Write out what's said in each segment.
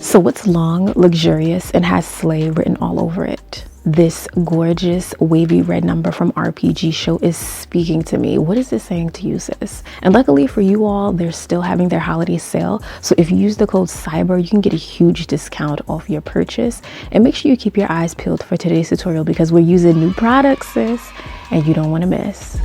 So it's long, luxurious, and has slay written all over it. This gorgeous wavy red number from RPGSHOW is speaking to me. What is this saying to you, sis? And luckily for you all, they're still having their holiday sale. So if you use the code CYBER, you can get a huge discount off your purchase. And make sure you keep your eyes peeled for today's tutorial because we're using new products, sis, and you don't want to miss.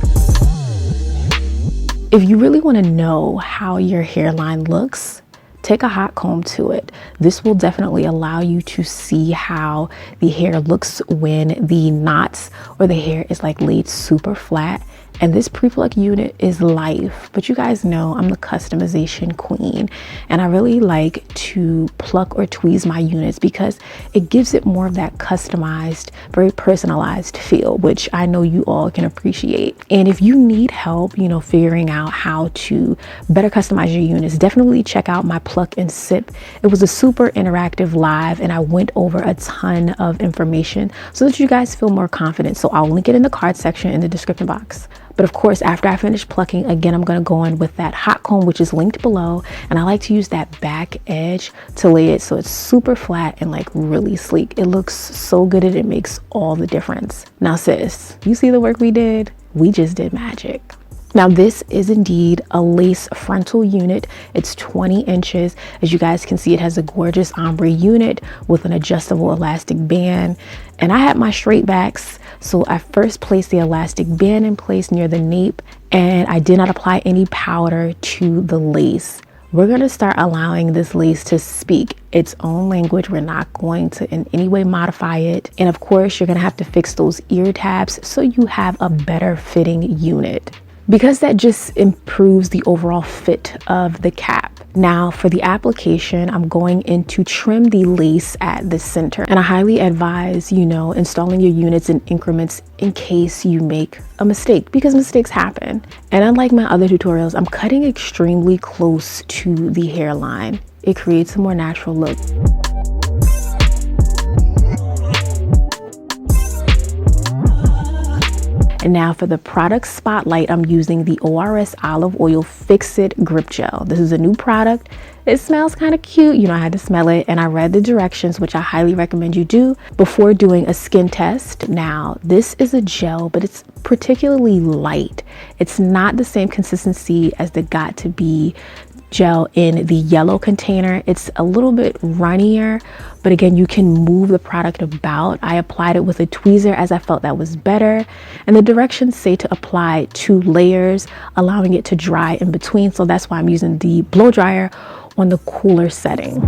If you really want to know how your hairline looks, take a hot comb to it. This will definitely allow you to see how the hair looks when the knots or the hair is like laid super flat. And this pre-pluck unit is life, but you guys know I'm the customization queen, and I really like to pluck or tweeze my units because it gives it more of that customized, very personalized feel, which I know you all can appreciate. And if you need help, you know, figuring out how to better customize your units, definitely check out my pluck and sip. It was a super interactive live, and I went over a ton of information so that you guys feel more confident. So I'll link it in the card section in the description box. But of course, after I finish plucking, again, I'm going to go in with that hot comb, which is linked below. And I like to use that back edge to lay it so it's super flat and like really sleek. It looks so good and it makes all the difference. Now, sis, you see the work we did? We just did magic. Now this is indeed a lace frontal unit. It's 20 inches. As you guys can see, it has a gorgeous ombre unit with an adjustable elastic band. And I had my straight backs, so I first placed the elastic band in place near the nape, and I did not apply any powder to the lace. We're going to start allowing this lace to speak its own language. We're not going to in any way modify it. And of course, you're going to have to fix those ear tabs so you have a better fitting unit, because that just improves the overall fit of the cap. Now for the application, I'm going in to trim the lace at the center. And I highly advise, you know, installing your units in increments in case you make a mistake, because mistakes happen. And unlike my other tutorials, I'm cutting extremely close to the hairline. It creates a more natural look. And now for the product spotlight, I'm using the ORS Olive Oil Fix-It Grip Gel. This is a new product. It smells kind of cute. You know, I had to smell it, and I read the directions, which I highly recommend you do before doing a skin test. Now, this is a gel, but it's particularly light. It's not the same consistency as the Got To Be gel in the yellow container. It's a little bit runnier, but again, you can move the product about. I applied it with a tweezer as I felt that was better, and the directions say to apply 2 layers, allowing it to dry in between. So that's why I'm using the blow dryer on the cooler setting.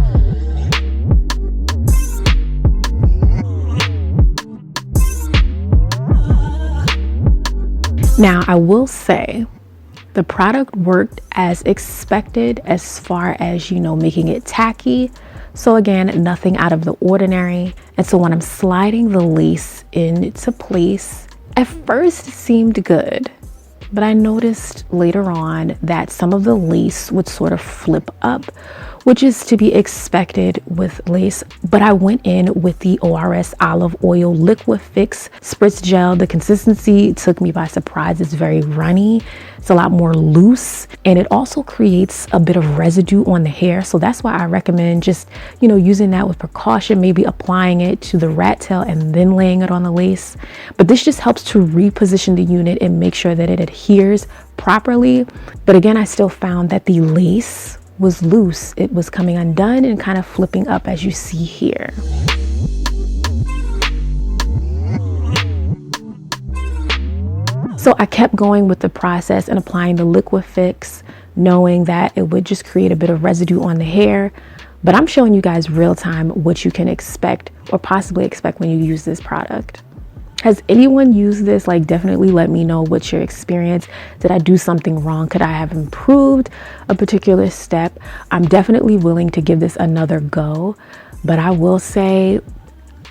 Now I will say the product worked as expected as far as, you know, making it tacky. So again, nothing out of the ordinary. And so when I'm sliding the lace into place, at first it seemed good, but I noticed later on that some of the lace would sort of flip up, which is to be expected with lace. But I went in with the ORS Olive Oil Liquifix Spritz Gel. The consistency took me by surprise. It's very runny. It's a lot more loose, and it also creates a bit of residue on the hair. So that's why I recommend just, you know, using that with precaution, maybe applying it to the rat tail and then laying it on the lace. But this just helps to reposition the unit and make sure that it adheres properly. But again, I still found that the lace was loose. It was coming undone and kind of flipping up, as you see here. So I kept going with the process and applying the Liquifix, knowing that it would just create a bit of residue on the hair. But I'm showing you guys real time what you can expect or possibly expect when you use this product. Has anyone used this? Like, definitely let me know what's your experience. Did I do something wrong? Could I have improved a particular step? I'm definitely willing to give this another go, but I will say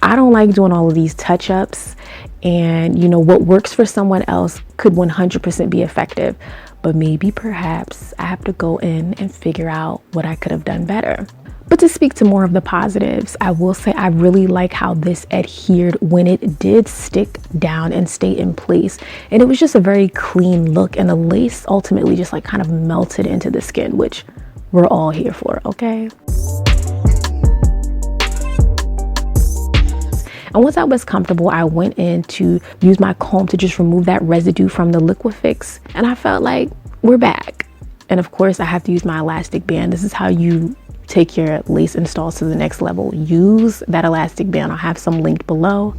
I don't like doing all of these touch-ups, and you know, what works for someone else could 100% be effective, but maybe perhaps I have to go in and figure out what I could have done better. But to speak to more of the positives, I will say I really like how this adhered when it did stick down and stay in place. And it was just a very clean look, and the lace ultimately just like kind of melted into the skin, which we're all here for, okay? And once I was comfortable, I went in to use my comb to just remove that residue from the Liquifix. And I felt like we're back. And of course, I have to use my elastic band. This is how you take your lace installs to the next level. Use that elastic band. I'll have some linked below.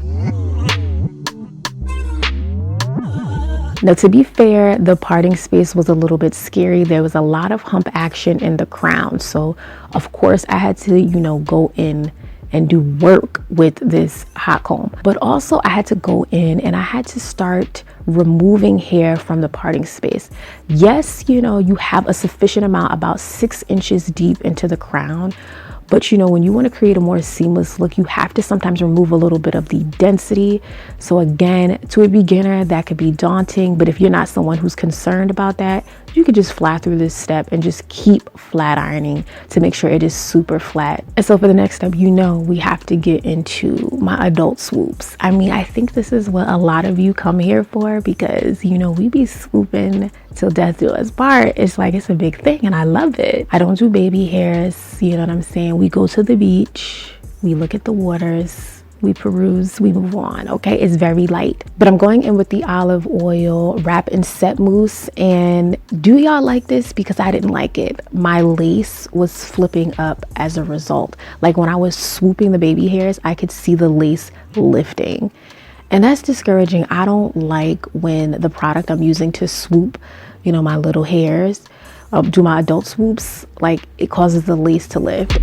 Now, to be fair, the parting space was a little bit scary. There was a lot of hump action in the crown. So, of course, I had to, go in and do work with this hot comb. But also I had to go in and I had to start removing hair from the parting space. Yes, you have a sufficient amount, about 6 inches deep into the crown. But when you want to create a more seamless look, you have to sometimes remove a little bit of the density. So again, to a beginner, that could be daunting. But if you're not someone who's concerned about that, you could just fly through this step and just keep flat ironing to make sure it is super flat. And so for the next step, we have to get into my adult swoops. I mean, I think this is what a lot of you come here for, because we be swooping till death do us part. It's like, it's a big thing and I love it. I don't do baby hairs, you know what I'm saying? We go to the beach, we look at the waters, we peruse, we move on, okay? It's very light. But I'm going in with the olive oil wrap and set mousse. And do y'all like this? Because I didn't like it. My lace was flipping up as a result. Like when I was swooping the baby hairs, I could see the lace lifting. And that's discouraging. I don't like when the product I'm using to swoop, my little hairs, do my adult swoops, like it causes the lace to lift.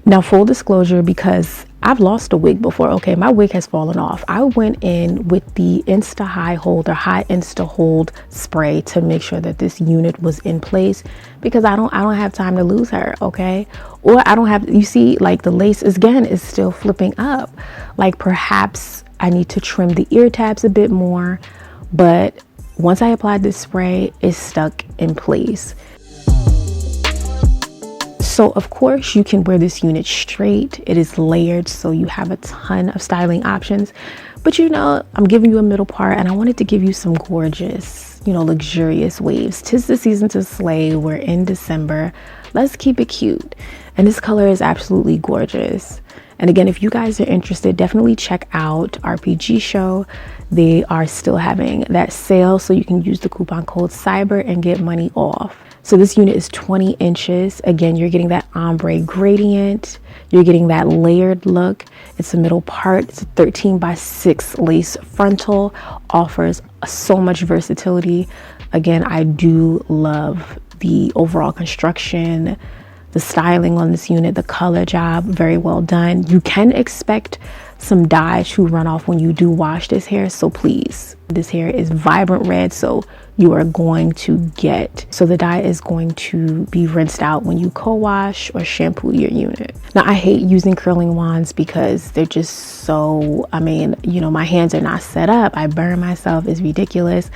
Now, full disclosure, because I've lost a wig before, okay, my wig has fallen off. I went in with the Insta High Hold or High Insta Hold spray to make sure that this unit was in place, because I don't have time to lose her, okay? Or I don't have, you see, like the lace again is still flipping up. Like perhaps I need to trim the ear tabs a bit more, but once I applied this spray, it's stuck in place. So of course you can wear this unit straight. It is layered, so you have a ton of styling options. But I'm giving you a middle part, and I wanted to give you some gorgeous, luxurious waves. 'Tis the season to slay. We're in December. Let's keep it cute. And this color is absolutely gorgeous. And again, if you guys are interested, definitely check out RPGSHOW. They are still having that sale, so you can use the coupon code CYBER and get money off. So this unit is 20 inches. Again, you're getting that ombre gradient. You're getting that layered look. It's a middle part. It's a 13x6 lace frontal. Offers so much versatility. Again, I do love the overall construction, the styling on this unit, the color job, very well done. You can expect some dye to run off when you do wash this hair, so please. This hair is vibrant red, so you are going to the dye is going to be rinsed out when you co-wash or shampoo your unit. Now, I hate using curling wands because they're just so, my hands are not set up. I burn myself, it's ridiculous.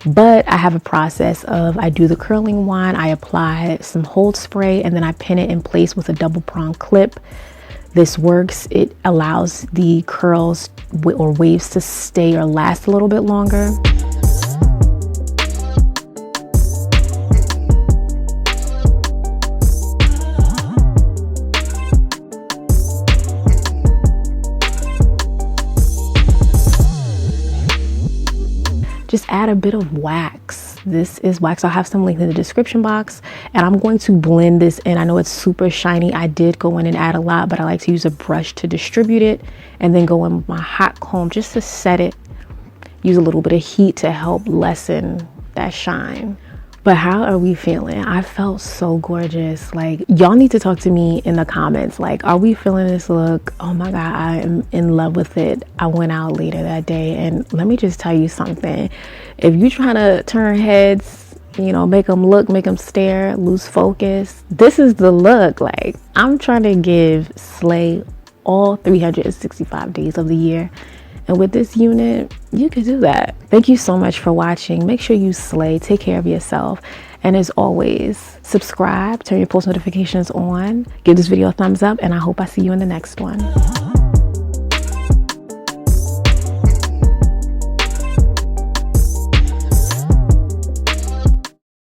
But I have a process of, I do the curling wand, I apply some hold spray, and then I pin it in place with a double prong clip. This works. It allows the curls or waves to stay or last a little bit longer. Just add a bit of wax. This is wax. I'll have some link in the description box, and I'm going to blend this in. I know it's super shiny. I did go in and add a lot, but I like to use a brush to distribute it, and then go in with my hot comb just to set it. Use a little bit of heat to help lessen that shine. But how are we feeling? I felt so gorgeous. Like, y'all need to talk to me in the comments. Like, are we feeling this look? Oh my God, I am in love with it. I went out later that day, and let me just tell you something. If you're trying to turn heads, make them look, make them stare, lose focus, this is the look. Like, I'm trying to give slay all 365 days of the year. And with this unit, you can do that. Thank you so much for watching. Make sure you slay, take care of yourself, And as always, subscribe, turn your post notifications on, give this video a thumbs up, and I hope I see you in the next one.